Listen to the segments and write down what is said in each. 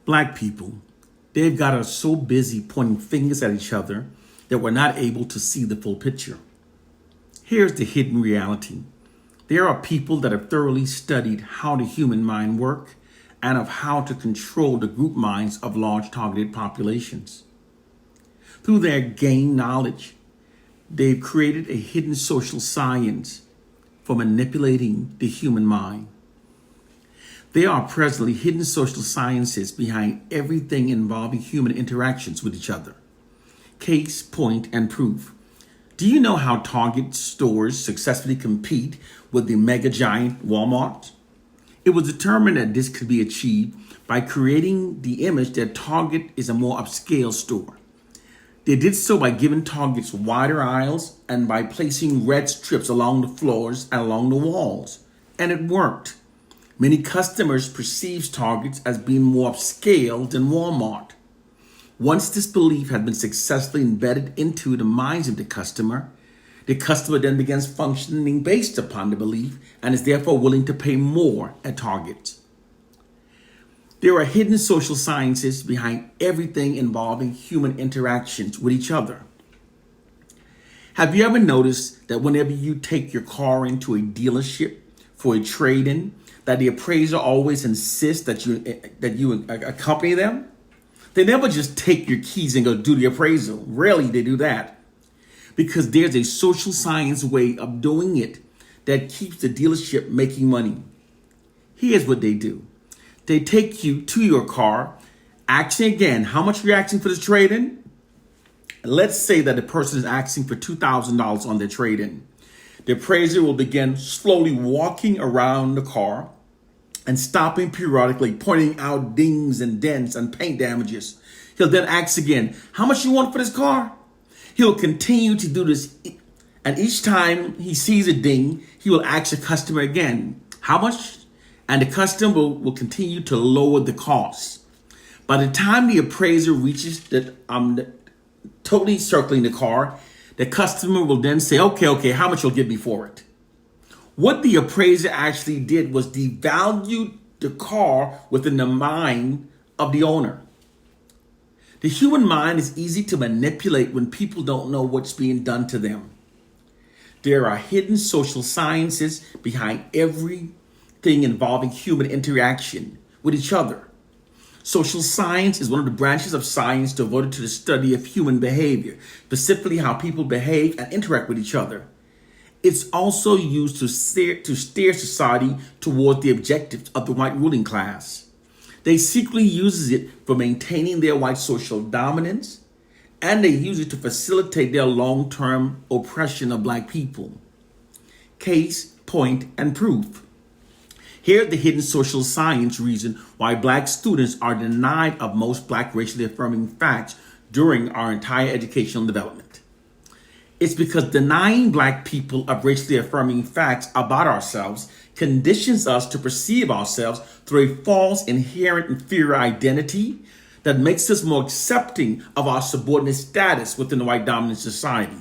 Black people, they've got us so busy pointing fingers at each other that we're not able to see the full picture. Here's the hidden reality. There are people that have thoroughly studied how the human mind works and of how to control the group minds of large targeted populations. Through their gained knowledge, they've created a hidden social science for manipulating the human mind. There are presently hidden social sciences behind everything involving human interactions with each other. Case, point, and proof. Do you know how Target stores successfully compete with the mega giant Walmart? It was determined that this could be achieved by creating the image that Target is a more upscale store. They did so by giving Targets wider aisles and by placing red strips along the floors and along the walls. And it worked. Many customers perceive Targets as being more upscale than Walmart. Once this belief had been successfully embedded into the minds of the customer then begins functioning based upon the belief and is therefore willing to pay more at Target. There are hidden social sciences behind everything involving human interactions with each other. Have you ever noticed that whenever you take your car into a dealership for a trade-in, that the appraiser always insists that you accompany them? They never just take your keys and go do the appraisal. Rarely they do that. Because there's a social science way of doing it that keeps the dealership making money. Here's what they do. They take you to your car, asking again, how much are you asking for the trade-in? Let's say that the person is asking for $2,000 on their trade-in. The appraiser will begin slowly walking around the car and stopping periodically, pointing out dings and dents and paint damages. He'll then ask again, how much you want for this car? He'll continue to do this, and each time he sees a ding, he will ask the customer again, how much? And the customer will continue to lower the cost. By the time the appraiser reaches totally circling the car, the customer will then say, okay, how much you'll give me for it? What the appraiser actually did was devalue the car within the mind of the owner. The human mind is easy to manipulate when people don't know what's being done to them. There are hidden social sciences behind everything involving human interaction with each other. Social science is one of the branches of science devoted to the study of human behavior, specifically how people behave and interact with each other. It's also used to steer society toward the objectives of the white ruling class. They secretly use it for maintaining their white social dominance, and they use it to facilitate their long-term oppression of black people. Case, point, and proof. Here's the hidden social science reason why black students are denied of most black racially affirming facts during our entire educational development. It's because denying black people of racially affirming facts about ourselves conditions us to perceive ourselves through a false inherent inferior identity that makes us more accepting of our subordinate status within the white dominant society.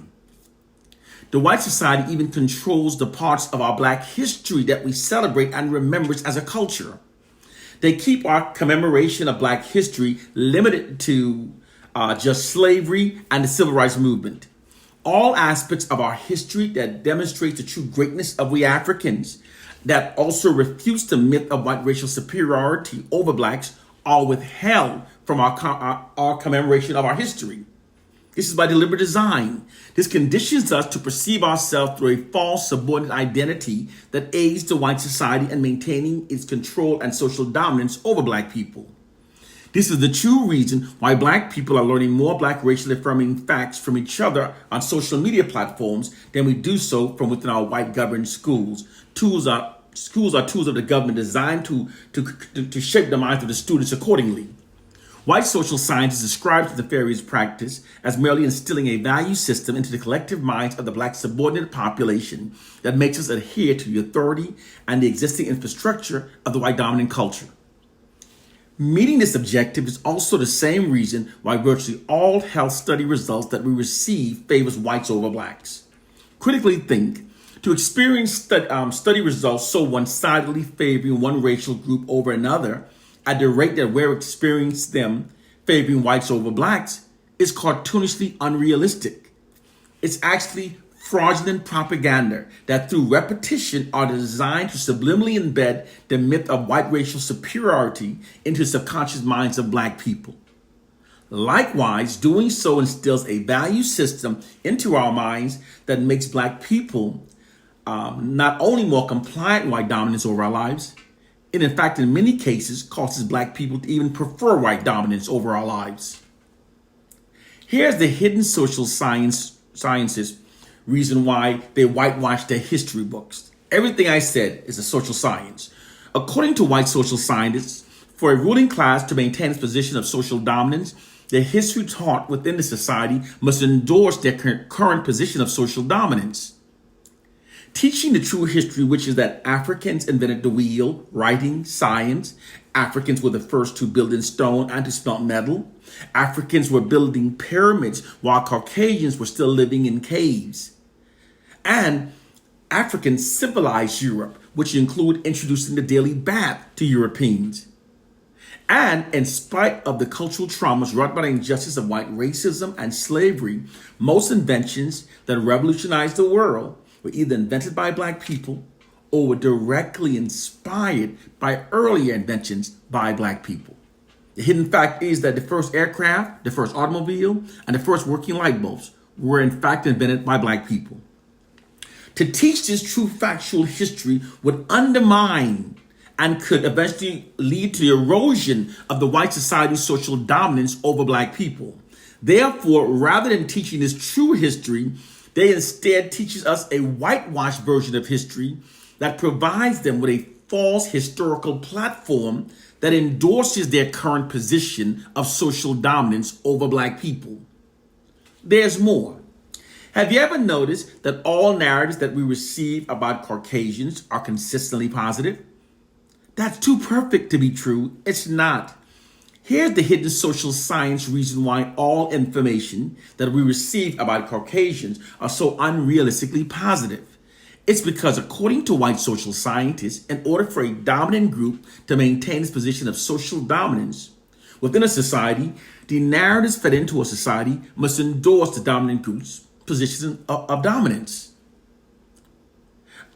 The white society even controls the parts of our black history that we celebrate and remember as a culture. They keep our commemoration of black history limited to just slavery and the civil rights movement. All aspects of our history that demonstrate the true greatness of we Africans, that also refutes the myth of white racial superiority over blacks, are withheld from our commemoration of our history. This is by deliberate design. This conditions us to perceive ourselves through a false subordinate identity that aids the white society in maintaining its control and social dominance over black people. This is the true reason why black people are learning more black racially affirming facts from each other on social media platforms than we do so from within our white governed schools. Schools are tools of the government designed to shape the minds of the students accordingly. White social science is ascribed to the nefarious practice as merely instilling a value system into the collective minds of the black subordinate population that makes us adhere to the authority and the existing infrastructure of the white dominant culture. Meeting this objective is also the same reason why virtually all health study results that we receive favors whites over blacks. Critically think, to experience study results so one-sidedly favoring one racial group over another at the rate that we're experiencing them favoring whites over blacks is cartoonishly unrealistic. It's actually fraudulent propaganda that through repetition are designed to subliminally embed the myth of white racial superiority into subconscious minds of black people. Likewise, doing so instills a value system into our minds that makes black people not only more compliant with white dominance over our lives, it in fact in many cases causes black people to even prefer white dominance over our lives. Here's the hidden social sciences reason why they whitewash their history books. Everything I said is a social science. According to white social scientists, for a ruling class to maintain its position of social dominance, the history taught within the society must endorse their current position of social dominance. Teaching the true history, which is that Africans invented the wheel, writing, science. Africans were the first to build in stone and to smelt metal. Africans were building pyramids while Caucasians were still living in caves. And Africans civilized Europe, which include introducing the daily bath to Europeans. And in spite of the cultural traumas wrought by the injustice of white racism and slavery, most inventions that revolutionized the world were either invented by black people or were directly inspired by earlier inventions by black people. The hidden fact is that the first aircraft, the first automobile, and the first working light bulbs were in fact invented by black people. To teach this true factual history would undermine and could eventually lead to the erosion of the white society's social dominance over black people. Therefore, rather than teaching this true history, they instead teach us a whitewashed version of history that provides them with a false historical platform that endorses their current position of social dominance over black people. There's more. Have you ever noticed that all narratives that we receive about Caucasians are consistently positive? That's too perfect to be true. It's not. Here's the hidden social science reason why all information that we receive about Caucasians are so unrealistically positive. It's because, according to white social scientists, in order for a dominant group to maintain its position of social dominance within a society, the narratives fed into a society must endorse the dominant group's position of dominance.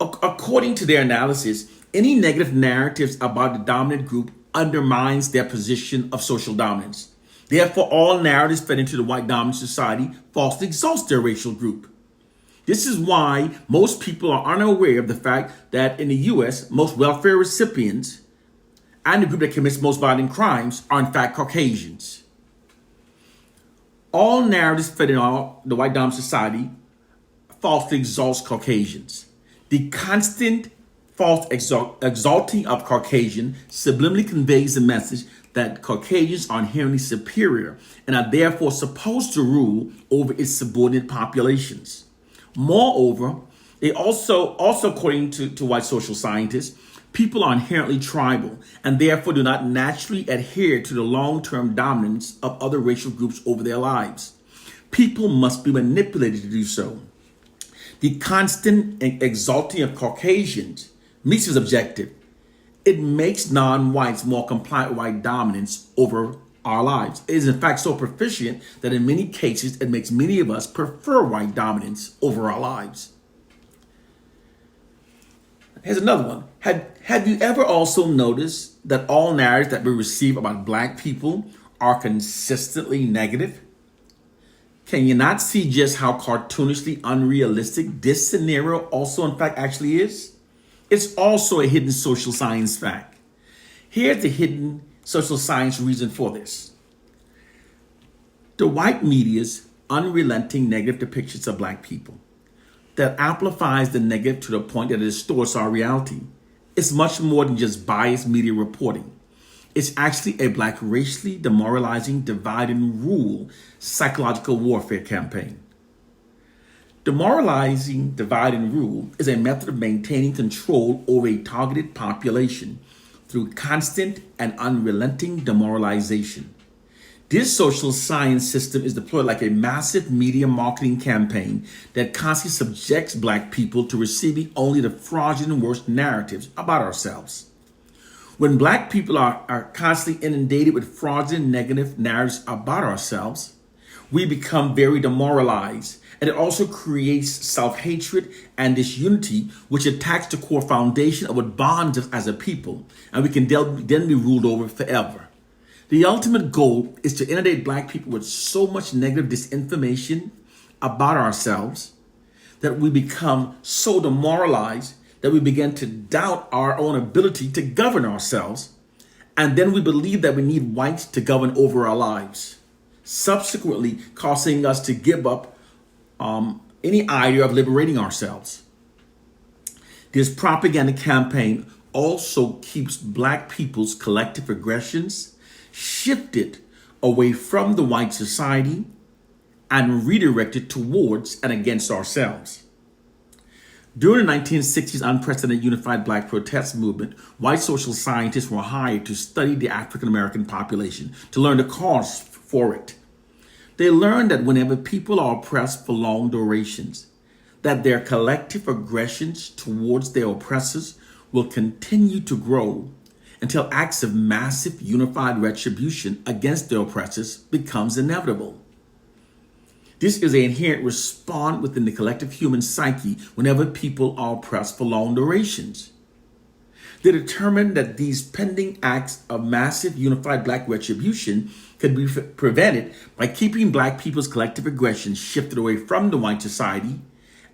According to their analysis, any negative narratives about the dominant group undermines their position of social dominance. Therefore, all narratives fed into the white dominant society falsely exalts their racial group. This is why most people are unaware of the fact that in the U.S., most welfare recipients and the group that commits most violent crimes are in fact Caucasians. All narratives fed in the white dominant society falsely exalts Caucasians. The constant false exalting of Caucasian subliminally conveys the message that Caucasians are inherently superior and are therefore supposed to rule over its subordinate populations. Moreover, they also according to white social scientists, people are inherently tribal and therefore do not naturally adhere to the long-term dominance of other racial groups over their lives. People must be manipulated to do so. The constant exalting of Caucasians meets his objective. It makes non-whites more compliant with white dominance over our lives. It is in fact so proficient that in many cases it makes many of us prefer white dominance over our lives. Here's another one. Have you ever also noticed that all narratives that we receive about black people are consistently negative? Can you not see just how cartoonishly unrealistic this scenario also in fact actually is? It's also a hidden social science fact. Here's the hidden social science reason for this. The white media's unrelenting negative depictions of black people that amplifies the negative to the point that it distorts our reality. It's much more than just biased media reporting. It's actually a black racially demoralizing divide and rule psychological warfare campaign. Demoralizing divide and rule is a method of maintaining control over a targeted population through constant and unrelenting demoralization. This social science system is deployed like a massive media marketing campaign that constantly subjects black people to receiving only the fraudulent worst narratives about ourselves. When black people are constantly inundated with fraudulent negative narratives about ourselves, we become very demoralized. And it also creates self-hatred and disunity, which attacks the core foundation of what bonds us as a people. And we can then be ruled over forever. The ultimate goal is to inundate black people with so much negative disinformation about ourselves that we become so demoralized that we begin to doubt our own ability to govern ourselves. And then we believe that we need whites to govern over our lives, subsequently causing us to give up any idea of liberating ourselves. This propaganda campaign also keeps black people's collective aggressions shifted away from the white society and redirected towards and against ourselves. During the 1960s unprecedented unified black protest movement, white social scientists were hired to study the African American population to learn the cause for it. They learned that whenever people are oppressed for long durations, that their collective aggressions towards their oppressors will continue to grow until acts of massive unified retribution against their oppressors becomes inevitable. This is an inherent response within the collective human psyche whenever people are oppressed for long durations. They determined that these pending acts of massive unified black retribution could be prevented by keeping black people's collective aggression shifted away from the white society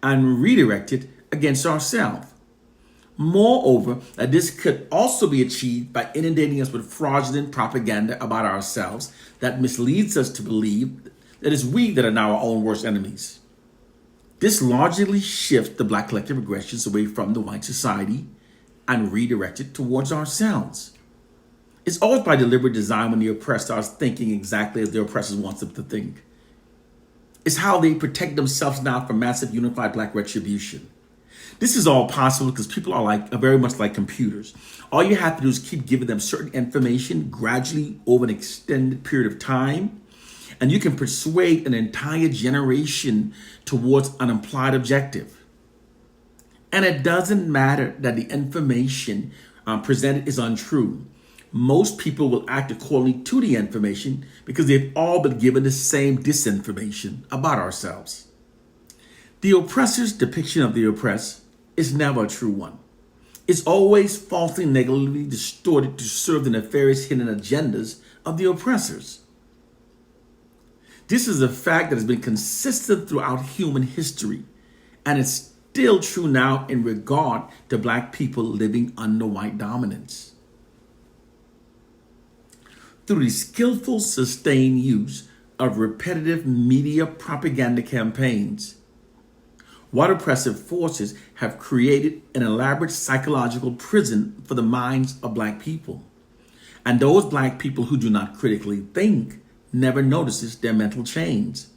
and redirected against ourselves. Moreover, that this could also be achieved by inundating us with fraudulent propaganda about ourselves that misleads us to believe that it's we that are now our own worst enemies. This largely shifts the black collective aggressions away from the white society and redirected towards ourselves. It's always by deliberate design when the oppressed starts thinking exactly as their oppressors want them to think. It's how they protect themselves now from massive unified black retribution. This is all possible because people are very much like computers. All you have to do is keep giving them certain information gradually over an extended period of time, and you can persuade an entire generation towards an implied objective. And it doesn't matter that the information presented is untrue. Most people will act accordingly to the information because they've all been given the same disinformation about ourselves. The oppressor's depiction of the oppressed is never a true one. It's always falsely negatively distorted to serve the nefarious hidden agendas of the oppressors. This is a fact that has been consistent throughout human history, and it's still true now in regard to black people living under white dominance. Through the skillful, sustained use of repetitive media propaganda campaigns, white oppressive forces have created an elaborate psychological prison for the minds of black people. And those black people who do not critically think never notices their mental chains.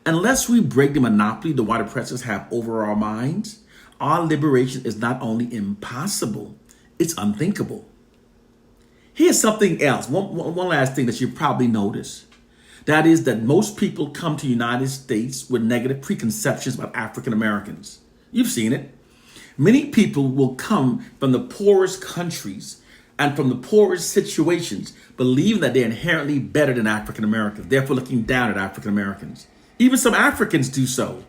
Unless we break the monopoly the white oppressors have over our minds, our liberation is not only impossible, it's unthinkable. Here's something else, one last thing that you probably notice. That is that most people come to the United States with negative preconceptions about African Americans. You've seen it. Many people will come from the poorest countries and from the poorest situations, believing that they're inherently better than African Americans, therefore looking down at African Americans. Even some Africans do so.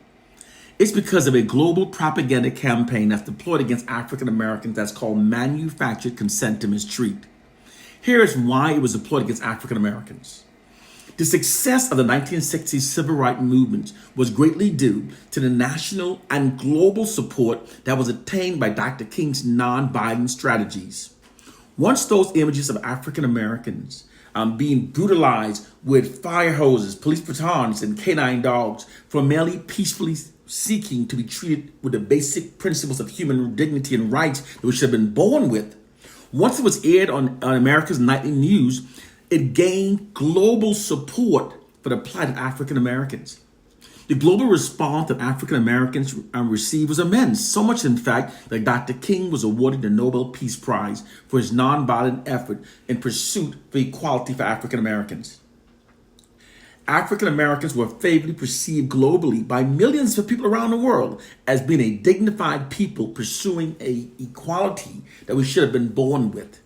It's because of a global propaganda campaign that's deployed against African Americans that's called manufactured consent to mistreat. Here is why it was deployed against African Americans. The success of the 1960s civil rights movement was greatly due to the national and global support that was attained by Dr. King's nonviolent strategies. Once those images of African Americans being brutalized with fire hoses, police batons, and canine dogs for merely peacefully seeking to be treated with the basic principles of human dignity and rights that we should have been born with, once it was aired on America's nightly news, it gained global support for the plight of African Americans. The global response that African Americans received was immense, so much in fact that Dr. King was awarded the Nobel Peace Prize for his nonviolent effort in pursuit for equality for African Americans. African Americans were favorably perceived globally by millions of people around the world as being a dignified people pursuing an equality that we should have been born with.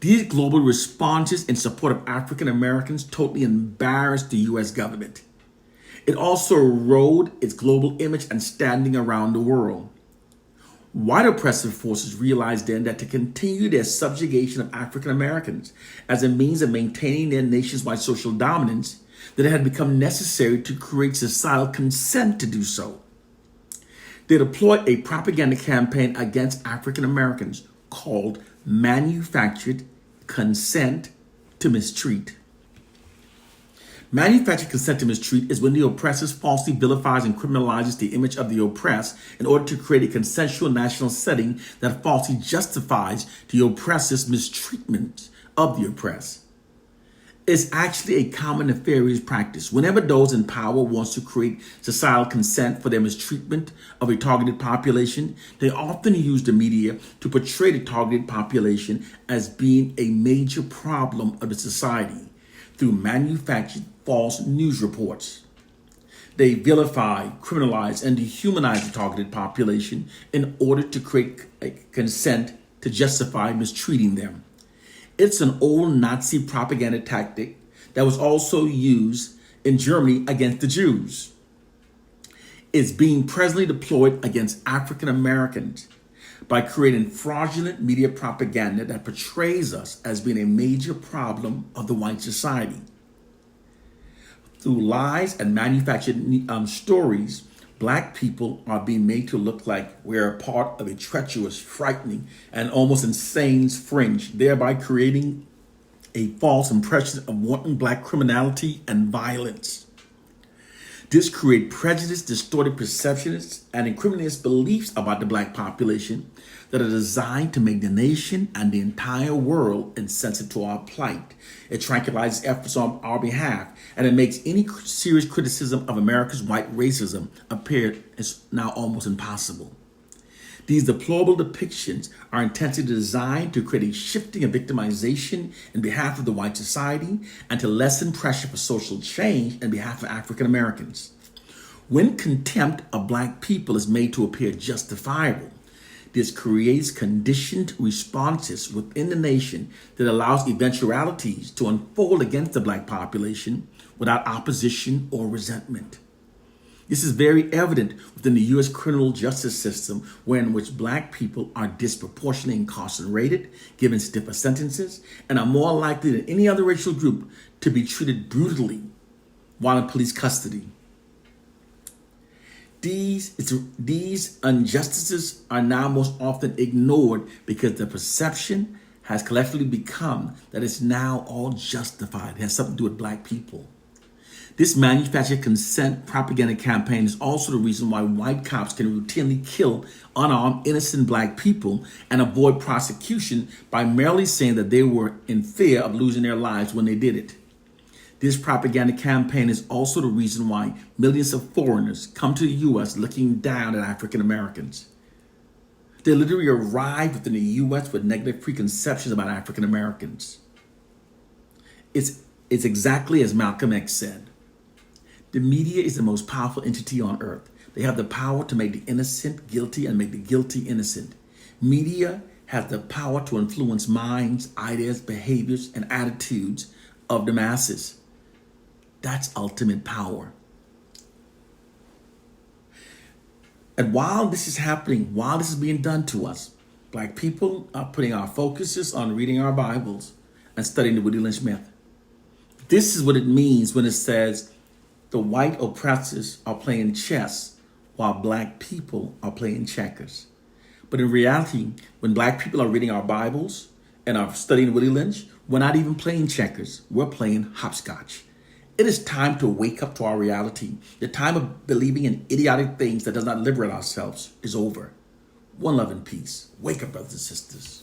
These global responses in support of African Americans totally embarrassed the U.S. government. It also eroded its global image and standing around the world. White oppressive forces realized then that to continue their subjugation of African Americans as a means of maintaining their nationwide social dominance, that it had become necessary to create societal consent to do so. They deployed a propaganda campaign against African Americans called Manufactured Consent to Mistreat. Manufactured consent to mistreat is when the oppressor falsely vilifies and criminalizes the image of the oppressed in order to create a consensual national setting that falsely justifies the oppressor's mistreatment of the oppressed. It's actually a common nefarious practice. Whenever those in power wants to create societal consent for their mistreatment of a targeted population, they often use the media to portray the targeted population as being a major problem of the society through manufactured false news reports. They vilify, criminalize, and dehumanize the targeted population in order to create a consent to justify mistreating them. It's an old Nazi propaganda tactic that was also used in Germany against the Jews. It's being presently deployed against African Americans by creating fraudulent media propaganda that portrays us as being a major problem of the white society. Through lies and manufactured stories, Black people are being made to look like we're a part of a treacherous, frightening, and almost insane fringe, thereby creating a false impression of wanton Black criminality and violence. This creates prejudice, distorted perceptions, and incriminating beliefs about the Black population that are designed to make the nation and the entire world insensitive to our plight. It tranquilizes efforts on our behalf, and it makes any serious criticism of America's white racism appear as now almost impossible. These deplorable depictions are intentionally designed to create a shifting of victimization in behalf of the white society and to lessen pressure for social change in behalf of African Americans. When contempt of Black people is made to appear justifiable, this creates conditioned responses within the nation that allows eventualities to unfold against the Black population without opposition or resentment. This is very evident within the U.S. criminal justice system, in which Black people are disproportionately incarcerated, given stiffer sentences, and are more likely than any other racial group to be treated brutally while in police custody. These injustices are now most often ignored because the perception has collectively become that it's now all justified. It has something to do with Black people. This manufactured consent propaganda campaign is also the reason why white cops can routinely kill unarmed, innocent Black people and avoid prosecution by merely saying that they were in fear of losing their lives when they did it. This propaganda campaign is also the reason why millions of foreigners come to the U.S. looking down at African Americans. They literally arrive within the U.S. with negative preconceptions about African Americans. It's exactly as Malcolm X said. The media is the most powerful entity on earth. They have the power to make the innocent guilty and make the guilty innocent. Media has the power to influence minds, ideas, behaviors, and attitudes of the masses. That's ultimate power. And while this is happening, while this is being done to us, Black people are putting our focuses on reading our Bibles and studying the Woody Lynch myth. This is what it means when it says the white oppressors are playing chess while Black people are playing checkers. But in reality, when Black people are reading our Bibles and are studying Woody Lynch, we're not even playing checkers. We're playing hopscotch. It is time to wake up to our reality. The time of believing in idiotic things that does not liberate ourselves is over. One love and peace. Wake up, brothers and sisters.